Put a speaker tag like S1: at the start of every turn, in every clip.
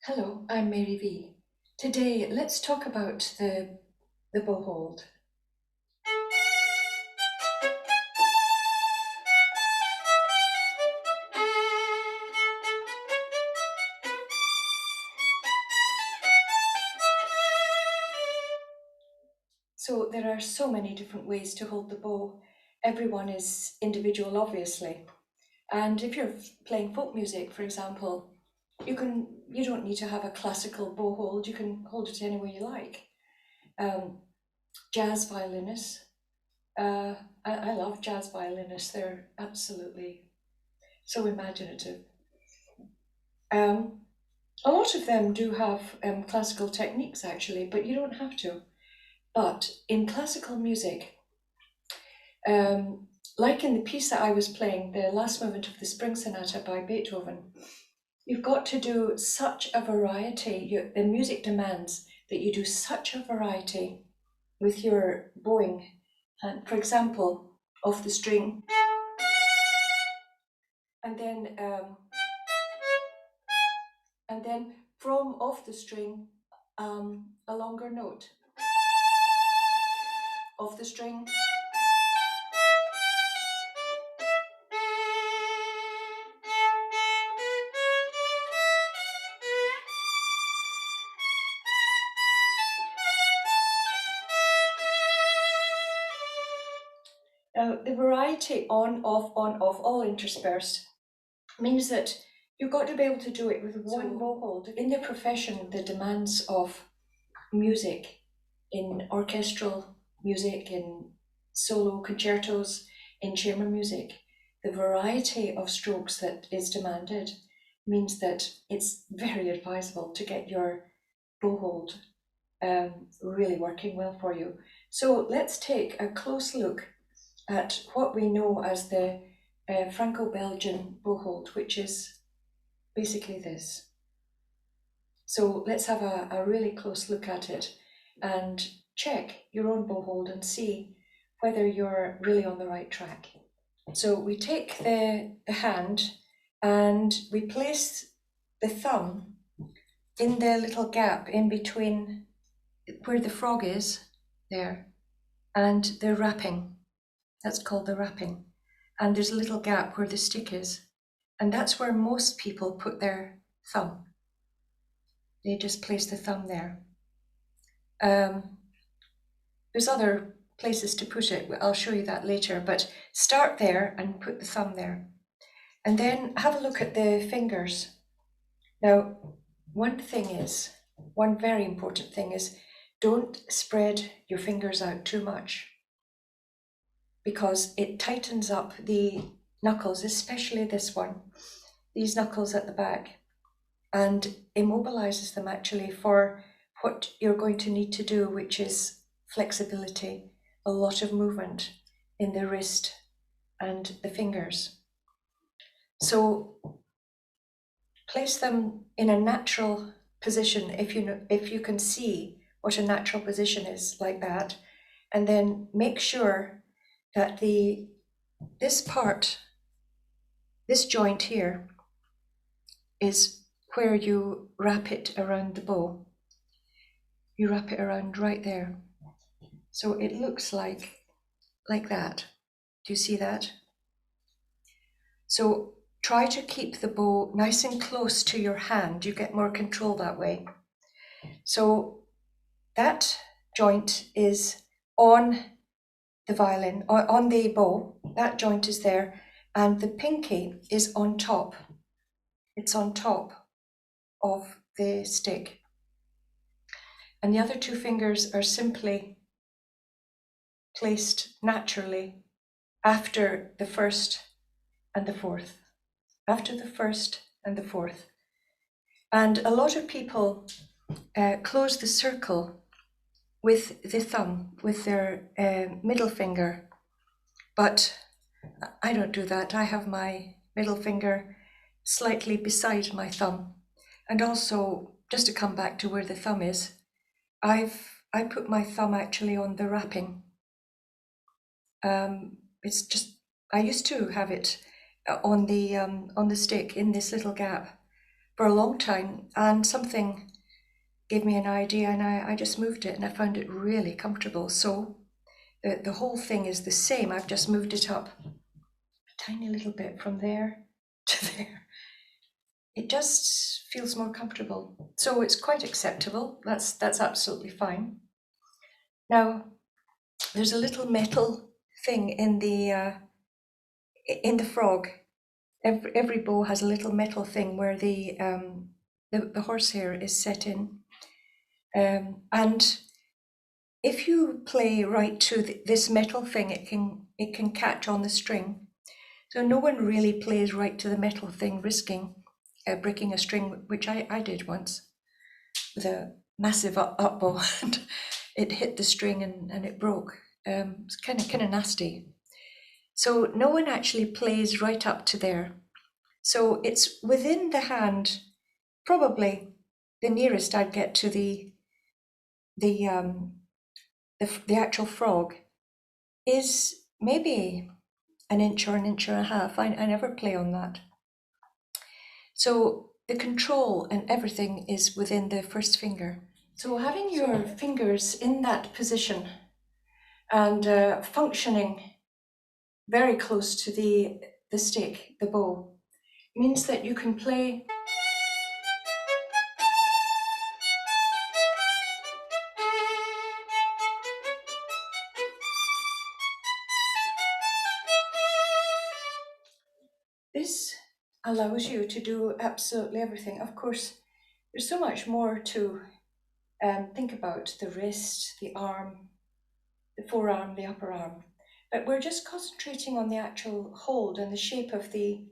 S1: Hello, I'm Mary V. Today, let's talk about the bow hold. So there are so many different ways to hold the bow. Everyone is individual, obviously. And if you're playing folk music, for example, you don't need to have a classical bow hold. You can hold it any way you like. Jazz violinists. I love jazz violinists. They're absolutely so imaginative. A lot of them do have classical techniques actually, but you don't have to. But in classical music, like in the piece that I was playing, the last movement of the Spring Sonata by Beethoven, you've got to do such a variety. The music demands that you do such a variety with your bowing. And for example, off the string, and then from off the string, a longer note off the string. The variety on, off, all interspersed means that you've got to be able to do it with one bow hold. In the profession, the demands of music, in orchestral music, in solo concertos, in chamber music, the variety of strokes that is demanded means that it's very advisable to get your bow hold really working well for you. So let's take a close look at what we know as the Franco-Belgian bow hold, which is basically this. So let's have a really close look at it and check your own bow hold and see whether you're really on the right track. So we take the hand and we place the thumb in the little gap in between where the frog is, there, and the wrapping. That's called the wrapping. And there's a little gap where the stick is. And that's where most people put their thumb. They just place the thumb there. There's other places to put it. I'll show you that later, but start there and put the thumb there. And then have a look at the fingers. Now, one very important thing is, don't spread your fingers out too much, because it tightens up the knuckles, especially this one, these knuckles at the back, and immobilizes them actually for what you're going to need to do, which is flexibility, a lot of movement in the wrist and the fingers. So place them in a natural position if you can see what a natural position is, like that, and then make sure that this joint here is where you wrap it around the bow. You wrap it around right there. So it looks like that. Do you see that? So try to keep the bow nice and close to your hand. You get more control that way. So that joint is on the violin, on the bow. That joint is there, and the pinky is on top. It's on top of the stick. And the other two fingers are simply placed naturally after the first and the fourth. After the first and the fourth. And a lot of people close the circle with the thumb, with their middle finger. But I don't do that. I have my middle finger slightly beside my thumb. And also, just to come back to where the thumb is, I put my thumb actually on the wrapping. It's just, I used to have it on the stick in this little gap, for a long time, and something gave me an idea, and I just moved it, and I found it really comfortable. So the whole thing is the same. I've just moved it up a tiny little bit from there to there. It just feels more comfortable. So it's quite acceptable. That's absolutely fine. Now, there's a little metal thing in the frog. Every bow has a little metal thing where the horsehair is set in, and if you play right to this metal thing, it can catch on the string. So no one really plays right to the metal thing, risking breaking a string, which I did once with a massive up bow, and it hit the string and it broke. It's kind of nasty. So no one actually plays right up to there. So it's within the hand, probably the nearest I'd get to the actual frog is maybe an inch or an inch and a half. I never play on that. So the control and everything is within the first finger. So having your fingers in that position and functioning very close to the stick, the bow, means that you can play this allows you to do absolutely everything. Of course, there's so much more to think about: the wrist, the arm, the forearm, the upper arm. But we're just concentrating on the actual hold and the shape of the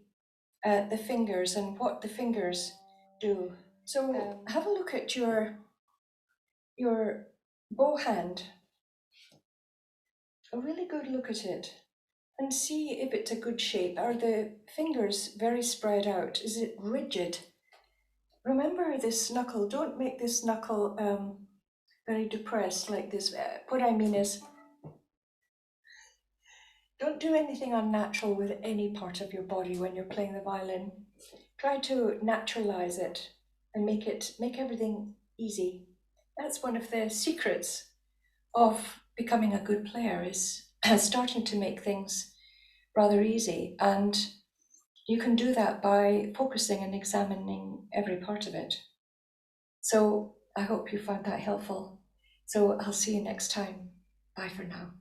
S1: fingers and what the fingers do. So have a look at your bow hand, a really good look at it, and see if it's a good shape. Are the fingers very spread out? Is it rigid? Remember this knuckle, don't make this knuckle very depressed like this. What I mean is, don't do anything unnatural with any part of your body when you're playing the violin. Try to naturalize it and make everything easy. That's one of the secrets of becoming a good player, is starting to make things rather easy. And you can do that by focusing and examining every part of it. So I hope you found that helpful. So I'll see you next time. Bye for now.